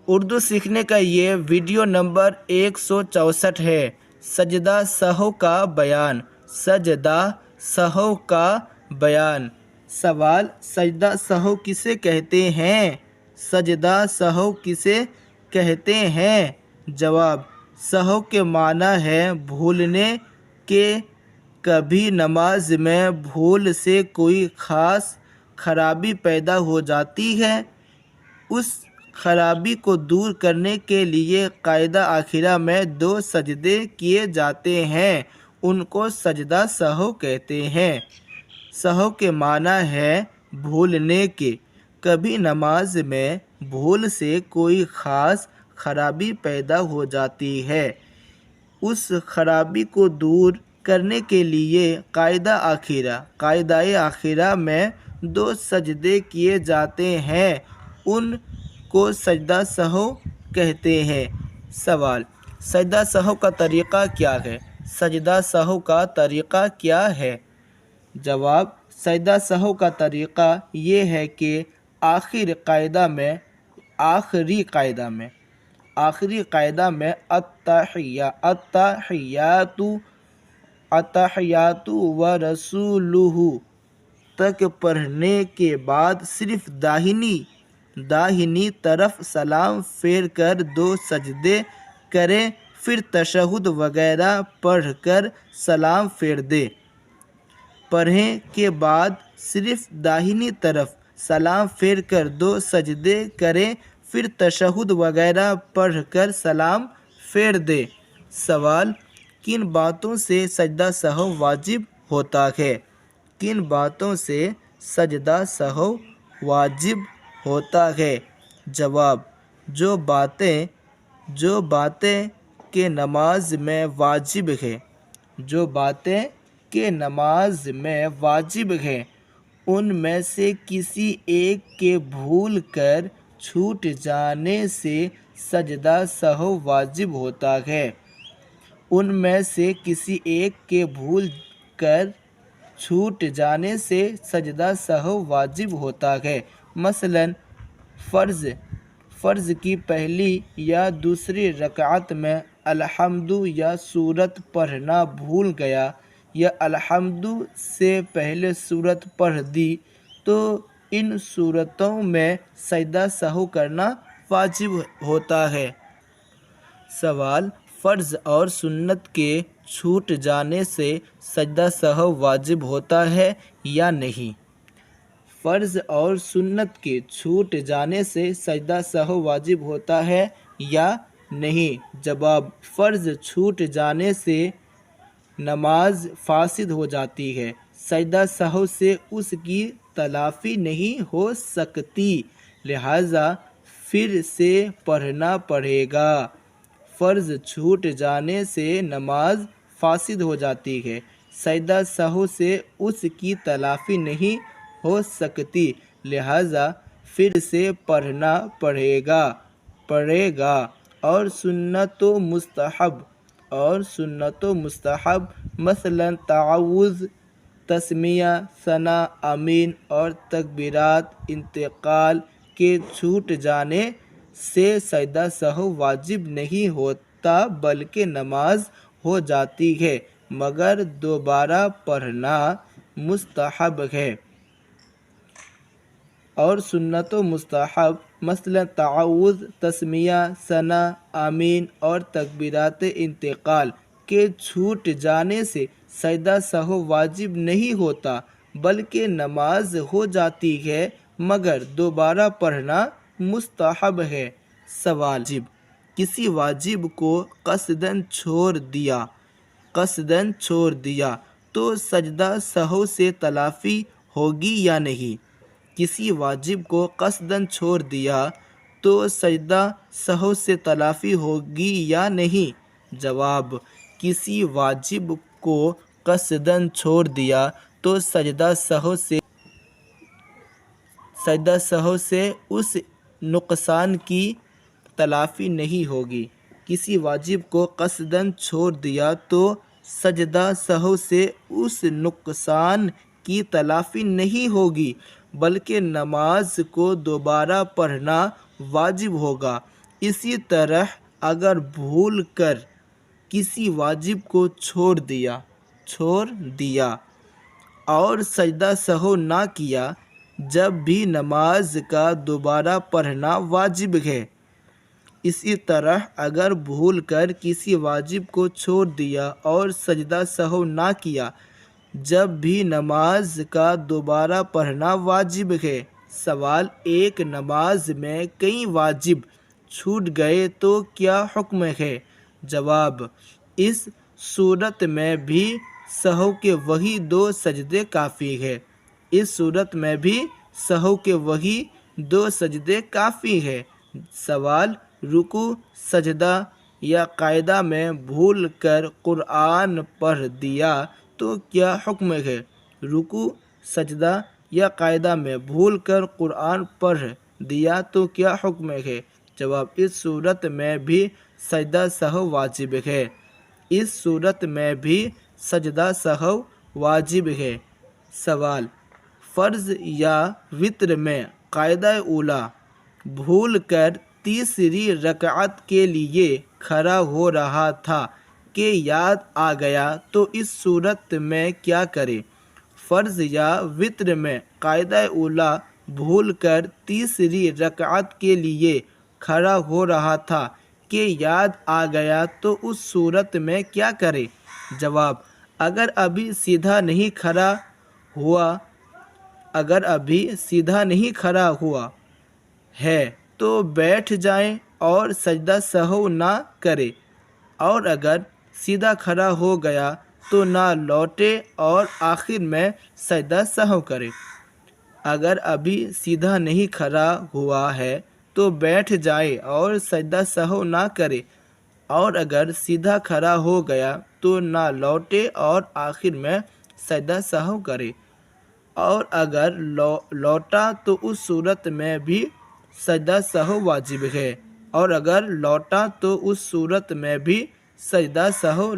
اردو سیکھنے کا یہ ویڈیو نمبر 164 ہے۔ سجدہ سہو کا بیان۔ سجدہ سہو کا بیان۔ سوال: سجدہ سہو کسے کہتے ہیں؟ سجدہ سہو کسے کہتے ہیں؟ جواب: سہو کے معنی ہے بھولنے کے۔ کبھی نماز میں بھول سے کوئی خاص خرابی پیدا ہو جاتی ہے، اس خرابی کو دور کرنے کے لیے قاعدہ آخرہ میں 2 سجدے کیے جاتے ہیں، ان کو سجدہ سہو کہتے ہیں۔ سہو کے معنی ہے بھولنے کے۔ کبھی نماز میں بھول سے کوئی خاص خرابی پیدا ہو جاتی ہے، اس خرابی کو دور کرنے کے لیے قاعدہ آخرہ میں 2 سجدے کیے جاتے ہیں، ان کو سجدہ سہو کہتے ہیں۔ سوال: سجدہ سہو کا طریقہ کیا ہے؟ سجدہ سہو کا طریقہ کیا ہے؟ جواب: سجدہ سہو کا طریقہ یہ ہے کہ آخری قاعدہ میں التحیات ورسولہ تک پڑھنے کے بعد صرف داہنی طرف سلام پھیر کر 2 سجدے کریں، پھر تشہد وغیرہ پڑھ کر سلام پھیر دیں۔ پڑھنے کے بعد صرف داہنی طرف سلام پھیر کر 2 سجدے کریں، پھر تشہد وغیرہ پڑھ کر سلام پھیر دیں۔ سوال: کن باتوں سے سجدہ سہو واجب ہوتا ہے؟ کن باتوں سے سجدہ سہو واجب ہوتا ہے؟ جواب: جو باتیں کہ نماز میں واجب ہے، ان میں سے کسی ایک کے بھول کر چھوٹ جانے سے سجدہ سہو واجب ہوتا ہے۔ ان میں سے کسی ایک کے بھول کر چھوٹ جانے سے سجدہ سہو واجب ہوتا ہے۔ مثلاً فرض کی پہلی یا دوسری رکعت میں الحمد یا سورت پڑھنا بھول گیا یا الحمد سے پہلے سورت پڑھ دی تو ان صورتوں میں سجدہ سہو کرنا واجب ہوتا ہے۔ سوال: فرض اور سنت کے چھوٹ جانے سے سجدہ سہو واجب ہوتا ہے یا نہیں؟ فرض اور سنت کے چھوٹ جانے سے سجدہ سہو واجب ہوتا ہے یا نہیں؟ جواب: فرض چھوٹ جانے سے نماز فاسد ہو جاتی ہے، سجدہ سہو سے اس کی تلافی نہیں ہو سکتی، لہذا پھر سے پڑھنا پڑے گا۔ فرض چھوٹ جانے سے نماز فاسد ہو جاتی ہے، سجدہ سہو سے اس کی تلافی نہیں ہو سکتی، لہذا پھر سے پڑھنا پڑے گا۔ اور سنت و مستحب مثلاً تعوذ، تسمیہ، ثنا، آمین اور تکبیرات انتقال کے چھوٹ جانے سے سجدہ سہو واجب نہیں ہوتا بلکہ نماز ہو جاتی ہے، مگر دوبارہ پڑھنا مستحب ہے۔ اور سنت و مستحب مثلاً تعوذ، تسمیہ، ثنا، آمین اور تکبیرات انتقال کے چھوٹ جانے سے سجدہ سہو واجب نہیں ہوتا بلکہ نماز ہو جاتی ہے، مگر دوبارہ پڑھنا مستحب ہے۔ سوال: کسی واجب کو قصداً چھوڑ دیا تو سجدہ سہو سے تلافی ہوگی یا نہیں؟ کسی واجب کو قصداً چھوڑ دیا تو سجدہ سہو سے تلافی ہوگی یا نہیں؟ جواب: کسی واجب کو قصداً چھوڑ دیا تو سجدہ سہو سے اس نقصان کی تلافی نہیں ہوگی۔ کسی واجب کو قصداً چھوڑ دیا تو سجدہ سہو سے اس نقصان کی تلافی نہیں ہوگی بلکہ نماز کو دوبارہ پڑھنا واجب ہوگا۔ اسی طرح اگر بھول کر کسی واجب کو چھوڑ دیا اور سجدہ سہو نہ کیا جب بھی نماز کا دوبارہ پڑھنا واجب ہے۔ اسی طرح اگر بھول کر کسی واجب کو چھوڑ دیا اور سجدہ سہو نہ کیا جب بھی نماز کا دوبارہ پڑھنا واجب ہے۔ سوال: ایک نماز میں کئی واجب چھوٹ گئے تو کیا حکم ہے؟ جواب: اس صورت میں بھی سہو کے وہی 2 سجدے کافی ہے۔ سوال: رکوع، سجدہ یا قاعدہ میں بھول کر قرآن پڑھ دیا تو کیا حکم ہے؟ رکوع، سجدہ یا قاعدہ میں بھول کر قرآن پڑھ دیا تو کیا حکم ہے؟ جواب: اس صورت میں بھی سجدہ سہو واجب ہے۔ سوال: فرض یا وتر میں قاعدہ اولیٰ بھول کر تیسری رکعت کے لیے کھڑا ہو رہا تھا کہ یاد آ گیا تو اس صورت میں کیا کرے؟ فرض یا وتر میں قاعدہ اولیٰ بھول کر تیسری رکعت کے لیے کھڑا ہو رہا تھا کہ یاد آ گیا تو اس صورت میں کیا کرے؟ جواب: اگر ابھی سیدھا نہیں کھڑا ہوا ہے تو بیٹھ جائیں اور سجدہ سہو نہ کرے، اور اگر سیدھا کھڑا ہو گیا تو نہ لوٹے اور آخر میں سجدہ سہو کرے۔ اگر ابھی سیدھا نہیں کھڑا ہوا ہے تو بیٹھ جائے اور سجدہ سہو نہ کرے، اور اگر سیدھا کھڑا ہو گیا تو نہ لوٹے اور آخر میں سجدہ سہو کرے، اور اگر لوٹا تو اس صورت میں بھی سجدہ سہو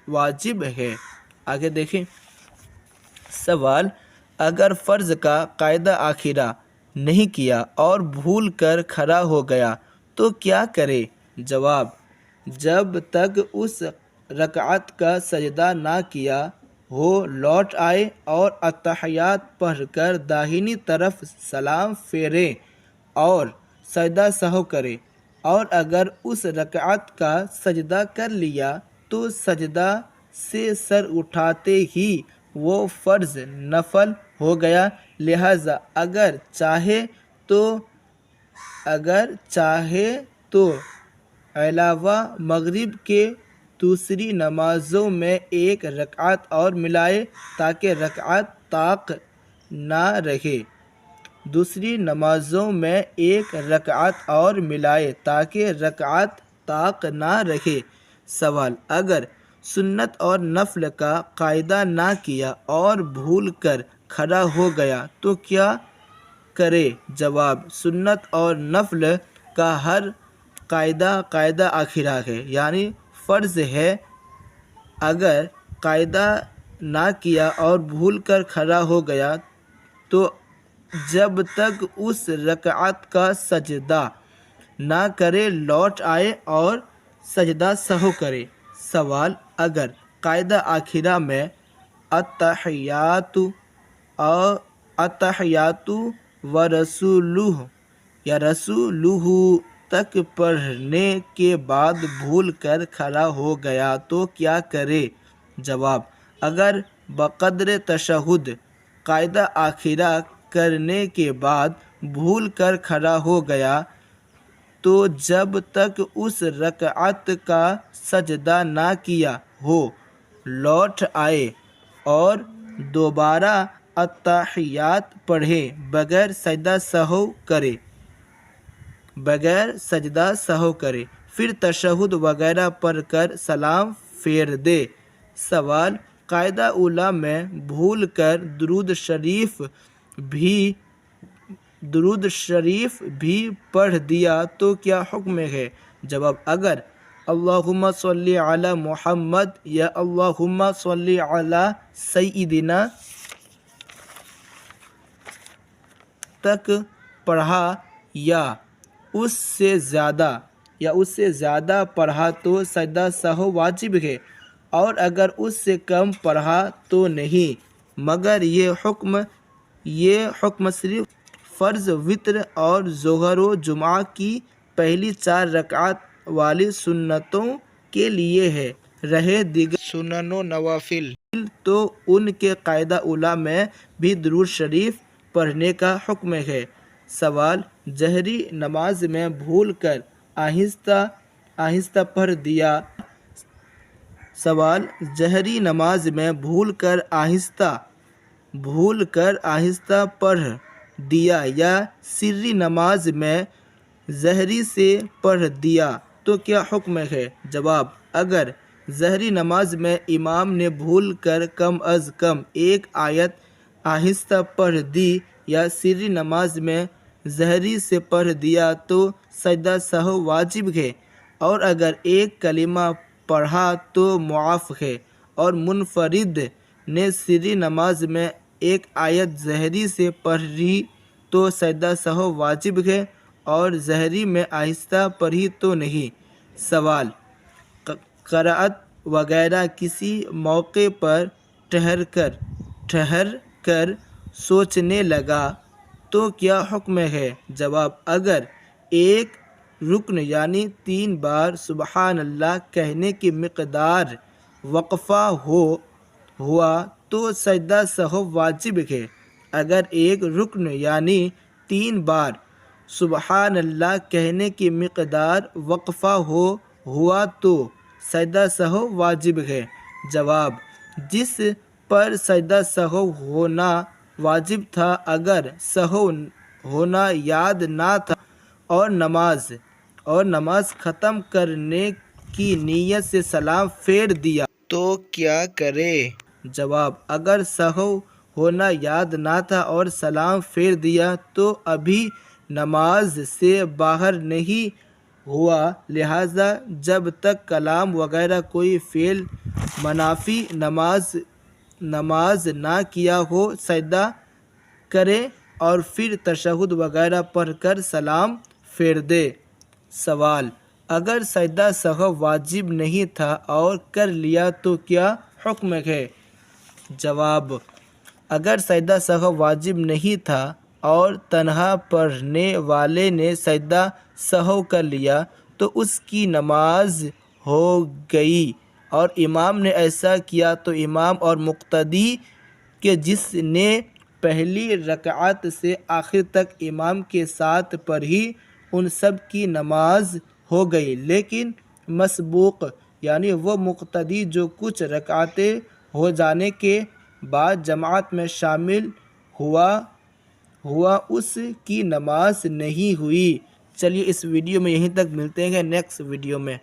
واجب ہے۔ آگے دیکھیں۔ سوال: اگر فرض کا قاعدہ آخرہ نہیں کیا اور بھول کر کھڑا ہو گیا تو کیا کرے؟ جواب: جب تک اس رکعت کا سجدہ نہ کیا ہو لوٹ آئے اور اتحیات پڑھ کر داہنی طرف سلام پھیرے اور سجدہ سہو کرے، اور اگر اس رکعت کا سجدہ کر لیا تو سجدہ سے سر اٹھاتے ہی وہ فرض نفل ہو گیا، لہٰذا اگر چاہے تو علاوہ مغرب کے دوسری نمازوں میں ایک رکعت اور ملائے تاکہ رکعت طاق نہ رہے۔ سوال: اگر سنت اور نفل کا قاعدہ نہ کیا اور بھول کر کھڑا ہو گیا تو کیا کرے؟ جواب: سنت اور نفل کا ہر قاعدہ آخرہ ہے، یعنی فرض ہے۔ اگر قاعدہ نہ کیا اور بھول کر کھڑا ہو گیا تو جب تک اس رکعت کا سجدہ نہ کرے لوٹ آئے اور سجدہ سہو کرے۔ سوال: اگر قاعدہ آخرہ میں اتحیات و رسولہ تک پڑھنے کے بعد بھول کر کھڑا ہو گیا تو کیا کرے؟ جواب: اگر بقدر تشہد قاعدہ آخرہ کرنے کے بعد بھول کر کھڑا ہو گیا تو جب تک اس رکعت کا سجدہ نہ کیا ہو لوٹ آئے اور دوبارہ اتحیات پڑھے بغیر سجدہ سہو کرے، پھر تشہد وغیرہ پڑھ کر سلام پھیر دے۔ سوال: قاعدہ اولیٰ میں بھول کر درود شریف بھی پڑھ دیا تو کیا حکم ہے؟ جواب: اگر اللہم صلی علی محمد یا اللہم صلی علی سیدنا تک پڑھا یا اس سے زیادہ یا اس سے زیادہ پڑھا تو سجدہ سہو واجب ہے، اور اگر اس سے کم پڑھا تو نہیں، مگر یہ حکم صرف فرض، وتر اور ظہر و جمعہ کی پہلی 4 رکعت والی سنتوں کے لیے ہے، رہے دیگر سنن و نوافل تو ان کے قاعدہ اولیٰ میں بھی درود شریف پڑھنے کا حکم ہے۔ سوال: جہری نماز میں بھول کر آہستہ پڑھ دیا سوال: جہری نماز میں بھول کر آہستہ پڑھ دیا یا سری نماز میں جہری سے پڑھ دیا تو کیا حکم ہے؟ جواب: اگر جہری نماز میں امام نے بھول کر کم از کم ایک آیت آہستہ پڑھ دی یا سری نماز میں جہری سے پڑھ دیا تو سجدہ سہو واجب ہے، اور اگر ایک کلمہ پڑھا تو معاف ہے، اور منفرد نے سری نماز میں ایک آیت جہری سے پڑھ لی تو سجدہ سہو واجب ہے، اور جہری میں آہستہ پڑھی تو نہیں۔ سوال: قرأت وغیرہ کسی موقع پر ٹھہر کر سوچنے لگا تو کیا حکم ہے؟ جواب: اگر ایک رکن یعنی 3 بار سبحان اللہ کہنے کی مقدار وقفہ ہوا تو سجدہ سہو واجب ہے۔ اگر ایک رکن یعنی 3 بار سبحان اللہ کہنے کی مقدار وقفہ ہوا تو سجدہ سہو واجب ہے۔ جواب: جس پر سجدہ سہو ہونا واجب تھا، اگر سہو ہونا یاد نہ تھا اور نماز ختم کرنے کی نیت سے سلام پھیر دیا تو کیا کرے؟ جواب: اگر سہو ہونا یاد نہ تھا اور سلام پھیر دیا تو ابھی نماز سے باہر نہیں ہوا، لہذا جب تک کلام وغیرہ کوئی فعل منافی نماز نہ کیا ہو سجدہ کرے اور پھر تشہد وغیرہ پڑھ کر سلام پھیر دے۔ سوال: اگر سجدہ سہو واجب نہیں تھا اور کر لیا تو کیا حکم ہے؟ جواب: اگر سجدہ سہو واجب نہیں تھا اور تنہا پڑھنے والے نے سجدہ سہو کر لیا تو اس کی نماز ہو گئی، اور امام نے ایسا کیا تو امام اور مقتدی کے جس نے پہلی رکعت سے آخر تک امام کے ساتھ پڑھی ان سب کی نماز ہو گئی، لیکن مسبوق یعنی وہ مقتدی جو کچھ رکعتیں ہو جانے کے بعد جماعت میں شامل ہوا اس کی نماز نہیں ہوئی۔ چلیے اس ویڈیو میں یہیں تک، ملتے ہیں نیکسٹ ویڈیو میں۔